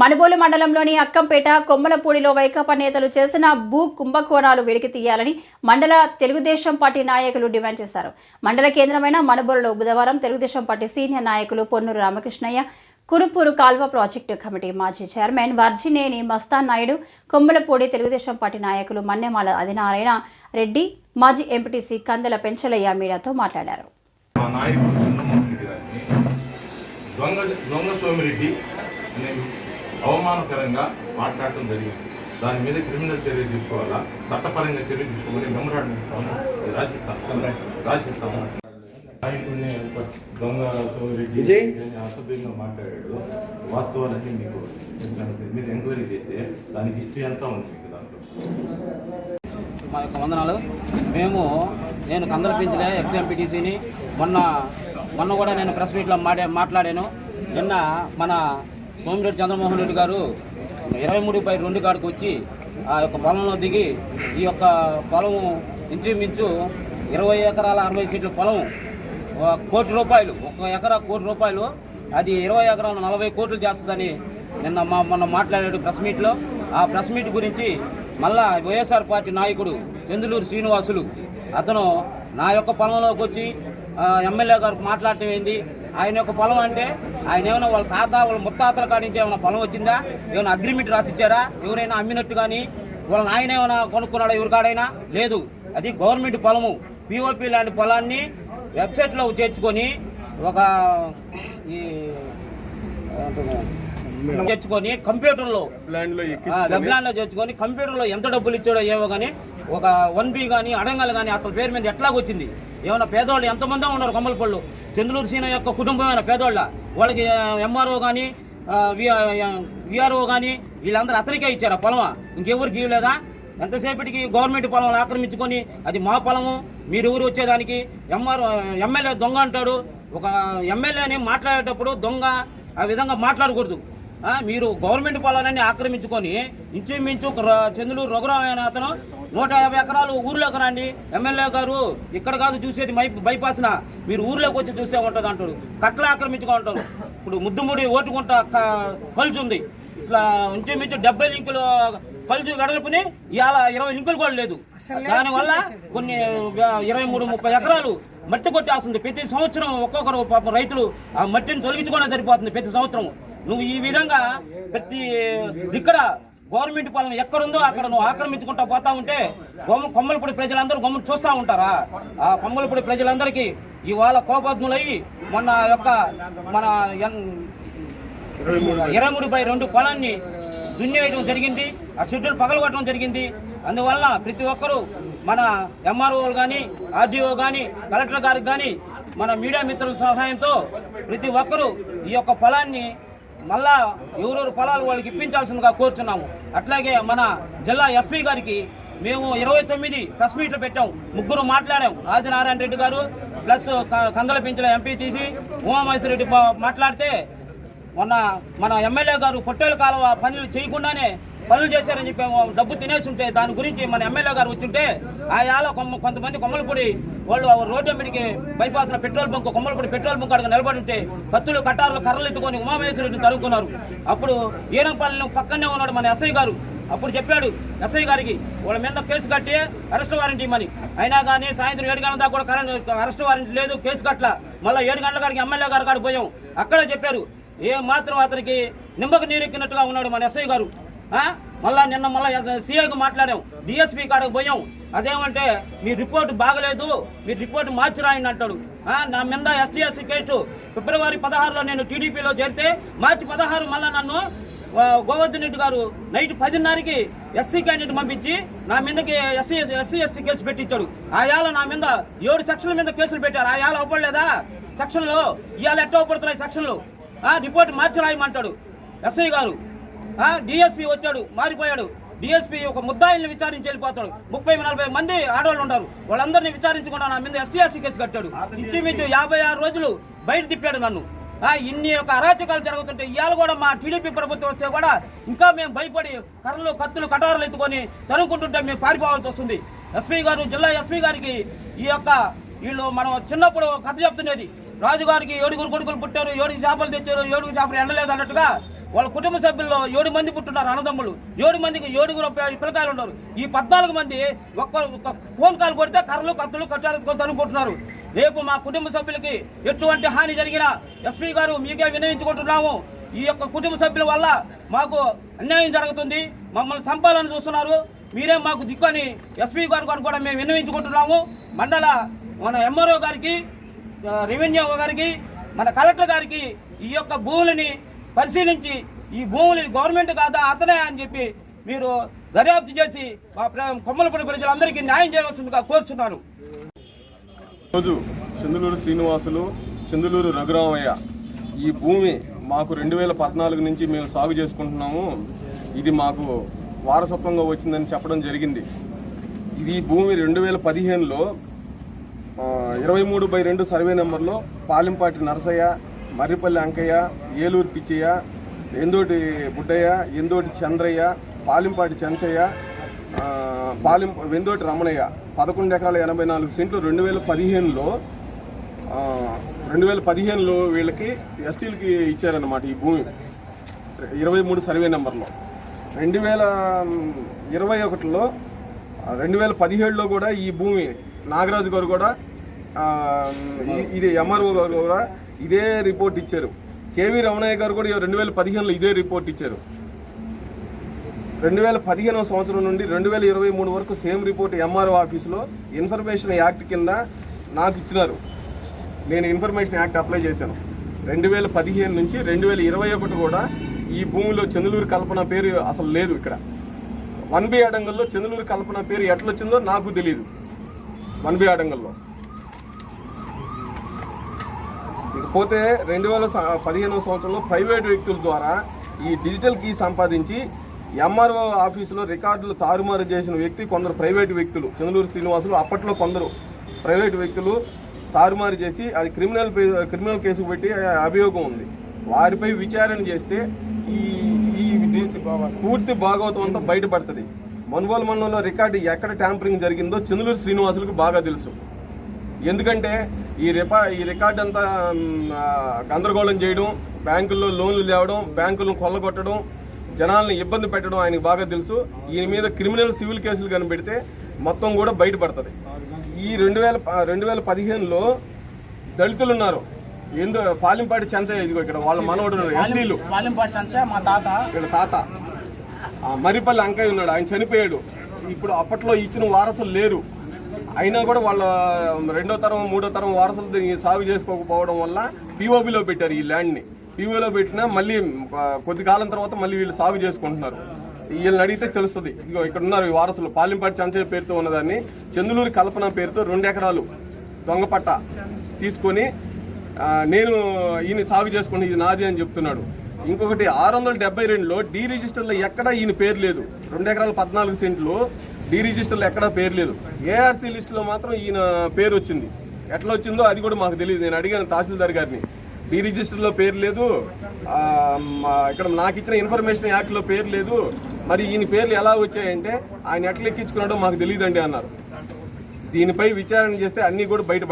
మనుబోలు మండలంలోని అక్కంపేట కొమ్మలపూడిలో వైకాపా నేతలు చేసిన భూ కుంభకోణాలు వెలికి తీయాలని మండల తెలుగుదేశం పార్టీ నాయకులు డిమాండ్ చేశారు. మండల కేంద్రమైన మనుబోలులో బుధవారం తెలుగుదేశం పార్టీ సీనియర్ నాయకులు పొన్నూరు రామకృష్ణయ్య, కురుపూరు కాల్వ ప్రాజెక్టు కమిటీ మాజీ చైర్మన్ వర్జినేని మస్తాన్ నాయుడు, కొమ్మలపూడి తెలుగుదేశం పార్టీ నాయకులు మన్నెమాల ఆదినారాయణ రెడ్డి, మాజీ ఎంపీటీసీ కందల పెంచలయ్య మీడియాతో మాట్లాడారు. అవమానకరంగా మాట్లాడటం జరిగింది. దాని మీద క్రిమినల్ చర్య తీసుకోవాలా, చట్టపరంగా చర్య తీసుకోవాలి. మెమరాండం రాసిస్తాము. నాయకుడిని దొంగ సోమిరెడ్డి అసభ్యంగా మాట్లాడాడు. వాస్తవాలన్నీ మీకు మీరు ఎంక్వైరీ చేస్తే దానికి హిస్టరీ అంతా ఉంది మీకు దాంట్లో. మా యొక్క వందనాలు. నేను కందల పెంచలే ఎక్స్ఎంపీటీసీని మొన్న కూడా నేను ప్రెస్ మీట్లో మాట్లాడాను. నిన్న మన సోమిరెడ్డి చంద్రమోహన్ రెడ్డి గారు 23/2 కాడికి వచ్చి ఆ యొక్క పొలంలో దిగి ఈ యొక్క పొలము ఇంచుమించు 20 ఎకరాల 60 సెంట్ల పొలం, ₹1 కోటి, 1 ఎకరా ₹1 కోటి, అది 20 ఎకరాలు 40 కోట్లు చేస్తుందని మొన్న మాట్లాడాడు ప్రెస్ మీట్లో. ఆ ప్రెస్ మీట్ గురించి మళ్ళా వైఎస్ఆర్ పార్టీ నాయకుడు చందులూరు శ్రీనివాసులు అతను నా యొక్క పొలంలోకి వచ్చి ఎమ్మెల్యే గారు మాట్లాడటం ఏంది, ఆయన యొక్క పొలం అంటే ఆయన ఏమైనా వాళ్ళ తాత వాళ్ళ ముత్తాతల కాడించి ఏమైనా పొలం వచ్చిందా, ఏమైనా అగ్రిమెంట్ రాసిచ్చారా, ఎవరైనా అమ్మినట్టు కానీ వాళ్ళ ఆయన ఏమైనా కొనుక్కున్నాడా ఎవరి కాడైనా లేదు. అది గవర్నమెంట్ పొలము. పిఓపి లాంటి పొలాన్ని వెబ్సైట్లో చేర్చుకొని కంప్యూటర్లో వెబ్లాండ్లో చేర్చుకొని కంప్యూటర్లో ఎంత డబ్బులు ఇచ్చాడో ఏమో కానీ ఒక 1B కానీ అడంగలు కానీ అతని పేరు మీద ఎట్లాగొచ్చింది. ఏమన్నా పేదవాళ్ళు ఎంతమంది ఉన్నారు కొమ్మలపళ్ళు, చంద్రూరు సీన యొక్క కుటుంబమైన పేదవాళ్ళ, వాళ్ళకి ఎంఆర్ఓ కానీ విఆర్ఓ కానీ వీళ్ళందరూ అతనికే ఇచ్చారు ఆ పొలమా, ఇంకెవరికి ఇవ్వలేదా? ఎంతసేపటికి గవర్నమెంట్ పొలం ఆక్రమించుకొని అది మా పొలము మీరు ఊరు వచ్చేదానికి ఎమ్మెల్యే దొంగ అంటాడు. ఒక ఎమ్మెల్యేని మాట్లాడేటప్పుడు దొంగ ఆ విధంగా మాట్లాడకూడదు. మీరు గవర్నమెంట్ పొలాన్ని ఆక్రమించుకొని ఇంచుమించు చంద్రూరు రఘురామయ్య అతను 150 ఎకరాలు ఊర్లోకి రండి, ఎమ్మెల్యే గారు ఇక్కడ కాదు చూసేది బైపాస్న, మీరు ఊర్లోకి వచ్చి చూస్తే ఉంటుంది అంటాడు. కట్టలు ఆక్రమించుకో ఉంటారు. ఇప్పుడు ముద్దుముడి ఓటుకుంట కలుచు ఉంది, ఇట్లా ఇంచుమించు 70 లింకులు కలుచు వెడల్పుని ఇవాళ 20 లింకులు కూడా లేదు. దానివల్ల కొన్ని 23-30 ఎకరాలు మట్టి కొట్టేస్తుంది. ప్రతి సంవత్సరం ఒక్కొక్కరు పాపం రైతులు ఆ మట్టిని తొలగించుకోవడం సరిపోతుంది ప్రతి సంవత్సరం. నువ్వు ఈ విధంగా ప్రతి ఇక్కడ గవర్నమెంట్ పాలన ఎక్కడుందో అక్కడ నువ్వు ఆక్రమించుకుంటా పోతా ఉంటే కొమ్మలపూడి ప్రజలందరూ గమ్మును చూస్తూ ఉంటారా? ఆ కొమ్మలపూడి ప్రజలందరికీ ఇవాళ కోపజ్ఞులయ్యి మన 23/2 పొలాన్ని దున్నేయడం జరిగింది. ఆ షెడ్యూల్ పగలగొట్టడం జరిగింది. అందువల్ల ప్రతి ఒక్కరూ మన ఎంఆర్ఓలు కానీ ఆర్డీఓ కానీ కలెక్టర్ గారికి కానీ మన మీడియా మిత్రుల సహాయంతో ప్రతి ఒక్కరూ ఈ యొక్క పొలాన్ని మళ్ళా ఎవరెవరు పొలాలు వాళ్ళకి ఇప్పించాల్సిందిగా కోరుచున్నాము. అట్లాగే మన జిల్లా ఎస్పీ గారికి మేము 29 ప్రెస్ మీట్లు పెట్టాం, 3 మాట్లాడాం. ఆదినారాయణ రెడ్డి గారు ప్లస్ కందల పెంచల ఎంపీటీసీ ఉమామహేశ్వరరెడ్డి మాట్లాడితే మన ఎమ్మెల్యే గారు పొట్టేలు కాలువ పనులు చేయకుండానే పనులు చేశారని చెప్పి డబ్బు తినేసి ఉంటే దాని గురించి మన ఎమ్మెల్యే గారు వచ్చింటే ఆయాల కొంతమంది కొమ్మలపూడి వాళ్ళు రోడ్డు మీదకి బైపాస్లో petrol bunk Kommalapudi petrol bunk అక్కడ నిలబడి ఉంటే కత్తులు కట్టారులు కర్రలు ఎత్తుకొని ఉమామహేశ్వరరెడ్డిని తరుముకున్నారు. అప్పుడు ఏనంపల్లి పక్కనే ఉన్నాడు మన ఎస్ఐ గారు. అప్పుడు చెప్పాడు ఎస్ఐ గారికి వాళ్ళ మీద కేసు కట్టి అరెస్ట్ వారెంట్ ఇవ్వమని. అయినా కానీ సాయంత్రం 7 గంటల దాకా కూడా అరెస్ట్ వారెంట్ లేదు, కేసు కట్ల. మళ్ళీ 7 గంటల కాడికి ఎమ్మెల్యే గారు కాడికి పోయాం. అక్కడే చెప్పారు ఏ మాత్రం అతనికి నిమ్మకు నీరెక్కినట్టుగా ఉన్నాడు మన ఎస్ఐ గారు. నిన్న మళ్ళీ సీఐకి మాట్లాడాం, డిఎస్పీ కాడకు పోయాం. అదేమంటే మీ రిపోర్ట్ బాగలేదు, మీరు రిపోర్ట్ మార్చి రాయండి అంటాడు. నా మీద ఎస్టీ కేసు ఫిబ్రవరి 16లో నేను టీడీపీలో చేరితే మార్చి 16 మళ్ళీ నన్ను గోవర్ధన్ రెడ్డి గారు నైట్ 10:30కి ఎస్సీ క్యాండిడేట్ పంపించి నా మీదకి ఎస్సీ ఎస్టీ కేసు పెట్టించాడు. ఆయాల నా మీద 7 సెక్షన్ల మీద కేసులు పెట్టారు. ఆయాల అవ్వలేదా సెక్షన్లో? ఇవాళ ఎట్లా అవ్వబడుతున్నాయి సెక్షన్లు? రిపోర్ట్ మార్చి రాయమంటాడు ఎస్ఐ గారు. డిఎస్పీ వచ్చాడు, మారిపోయాడు. డిఎస్పీ ఒక ముద్దాయిల్ని విచారించి వెళ్ళిపోతాడు. 30-40 మంది ఆడవాళ్ళు ఉంటారు, వాళ్ళందరినీ విచారించకుండా నా మీద ఎస్టీ కేసు కట్టాడు. ఇంచుమించు 56 రోజులు బయట తిప్పాడు నన్ను. ఇన్ని యొక్క అరాచకాలు జరుగుతుంటే ఇవాళ కూడా మా టీడీపీ ప్రభుత్వం వస్తే కూడా ఇంకా మేము భయపడి కర్రలు కత్తులు కటారులు ఎత్తుకొని తరుముకుంటుంటే మేము పారిపోవాల్సి వస్తుంది. ఎస్పీ గారు, జిల్లా ఎస్పీ గారికి ఈ యొక్క వీళ్ళు మనం చిన్నప్పుడు కథ చెప్తున్నది, రాజుగారికి 7 కొడుకులు పుట్టారు, 7 చేపలు తెచ్చారు, 7 చేపలు ఎండలేదు అన్నట్టుగా వాళ్ళ కుటుంబ సభ్యుల్లో 7 మంది పుట్టున్నారు అన్నదమ్ములు. 7 మందికి 7 పిల్లకాయలు ఉన్నారు. ఈ 14 మంది ఒక్క ఫోన్ కాల్ కొడితే కర్రలు కత్తులు కట్టారు తనుకుంటున్నారు. రేపు మా కుటుంబ సభ్యులకి ఎటువంటి హాని జరిగినా ఎస్పీ గారు మీకే విన్నవించుకుంటున్నాము. ఈ యొక్క కుటుంబ సభ్యుల వల్ల మాకు అన్యాయం జరుగుతుంది, మమ్మల్ని చంపాలని చూస్తున్నారు, మీరే మాకు దిక్కని ఎస్పీ గారు కూడా మేము విన్నవించుకుంటున్నాము. మన ఎంఆర్ఓ గారికి, రెవెన్యూ గారికి, మన కలెక్టర్ గారికి ఈ యొక్క భూములని పరిశీలించి ఈ భూములని గవర్నమెంట్ కాదా అతనే అని చెప్పి మీరు దర్యాప్తు చేసి మా కొమ్మలపూడి ప్రజలందరికీ న్యాయం చేయవలసిందిగా కోరుచున్నాను. రోజు చందులూరు శ్రీనివాసులు, చందులూరు రఘురామయ్య ఈ భూమి మాకు 2014 నుంచి మేము సాగు చేసుకుంటున్నాము. ఇది మాకు వారసత్వంగా వచ్చిందని చెప్పడం జరిగింది. ఇది భూమి 2015లో 23/2 సర్వే నెంబర్లో పాలింపాటి నరసయ్య, మర్రిపల్లి అంకయ్య, ఏలూరు పిచ్చయ్య, ఎందోటి బుడ్డయ్య, ఎందోటి చంద్రయ్య, పాలింపాటి చెంచయ్య, వెందోటి రమణయ్య 11 ఎకరాల 84 సెంట్లు 2015లో వీళ్ళకి ఎస్టీలకి ఇచ్చారన్నమాట. ఈ భూమి 23 సర్వే నెంబర్లో 2021లో 2017లో కూడా ఈ భూమి నాగరాజు గారు కూడా ఇది ఎంఆర్ఓ గారు కూడా ఇదే రిపోర్ట్ ఇచ్చారు. కేవీ రమణయ్య గారు కూడా 2015లో ఇదే రిపోర్ట్ ఇచ్చారు. 2015వ సంవత్సరం నుండి 2023 వరకు సేమ్ రిపోర్ట్ ఎంఆర్ఓ ఆఫీసులో ఇన్ఫర్మేషన్ యాక్ట్ కింద నాకు ఇచ్చినారు. నేను ఇన్ఫర్మేషన్ యాక్ట్ అప్లై చేశాను. 2015 నుంచి 2021 కూడా ఈ భూమిలో చందులూరు కల్పన పేరు అసలు లేదు. ఇక్కడ 1B అడంగల్లో చందులూరు కల్పన పేరు ఎట్లొచ్చిందో నాకు తెలియదు. 1B అడంగల్లో ఇకపోతే 2015వ సంవత్సరంలో ప్రైవేటు వ్యక్తుల ద్వారా ఈ డిజిటల్ కీ సంపాదించి ఎంఆర్ఓ ఆఫీసులో రికార్డులు తారుమారు చేసిన వ్యక్తి కొందరు ప్రైవేటు వ్యక్తులు, చందులూరు శ్రీనివాసులు అప్పట్లో కొందరు ప్రైవేటు వ్యక్తులు తారుమారు చేసి అది క్రిమినల్ కేసు పెట్టి అభియోగం ఉంది. వారిపై విచారణ చేస్తే ఈ పూర్తి భాగవతం అంతా బయటపడుతుంది. మనుబోలు మండలంలో రికార్డు ఎక్కడ ట్యాంపరింగ్ జరిగిందో చందులూరు శ్రీనివాసులకు బాగా తెలుసు. ఎందుకంటే ఈ రికార్డు అంతా గందరగోళం చేయడం, బ్యాంకుల్లో లోన్లు తేవడం, బ్యాంకులను కొల్లగొట్టడం, జనాలను ఇబ్బంది పెట్టడం ఆయనకు బాగా తెలుసు. ఈయన మీద క్రిమినల్ సివిల్ కేసులు కనిపెడితే మొత్తం కూడా బయటపడుతుంది. ఈ 2015లో దళితులు ఉన్నారు. పాలింపాటి చెంచయ్య, ఇదిగో ఇక్కడ వాళ్ళ మనవడు ఎస్టీలు, ఇక్కడ తాత మర్రిపల్లి అంకయ్య ఉన్నాడు, ఆయన చనిపోయాడు. ఇప్పుడు అప్పట్లో ఇచ్చిన వారసులు లేరు. అయినా కూడా వాళ్ళ 2వ తరం 3వ తరం వారసులు సాగు చేసుకోకపోవడం వల్ల పీఓబీలో పెట్టారు. ఈ ల్యాండ్ని పీఓలో పెట్టినా మళ్ళీ కొద్ది కాలం తర్వాత మళ్ళీ వీళ్ళు సాగు చేసుకుంటున్నారు. వీళ్ళని అడిగితే తెలుస్తుంది. ఇదిగో ఇక్కడ ఉన్నారు ఈ వారసులు. పాలింపాటి చెంచయ్య పేరుతో ఉన్నదాన్ని చందులూరు కల్పన పేరుతో 2 ఎకరాలు దొంగపట్ట తీసుకొని నేను ఈయన సాగు చేసుకుని ఇది నాది అని చెప్తున్నాడు. ఇంకొకటి 672లో డీ రిజిస్టర్లో ఎక్కడా ఈయన పేరు లేదు. 2 ఎకరాల 14 సెంట్లు డీ రిజిస్టర్లో ఎక్కడా పేరు లేదు. ఏఆర్సీ లిస్టులో మాత్రం ఈయన పేరు వచ్చింది. ఎట్లా వచ్చిందో అది కూడా మాకు తెలియదు. నేను అడిగాను తహసీల్దార్ గారిని, డీ రిజిస్టర్లో పేరు లేదు, ఇక్కడ నాకు ఇచ్చిన ఇన్ఫర్మేషన్ యాక్ట్లో పేరు లేదు, మరి ఈయన పేర్లు ఎలా వచ్చాయంటే ఆయన ఎట్లా ఎక్కించుకున్నాడో మాకు తెలియదండి అన్నారు. దీనిపై విచారణ చేస్తే అన్నీ కూడా బయటపడతాయి.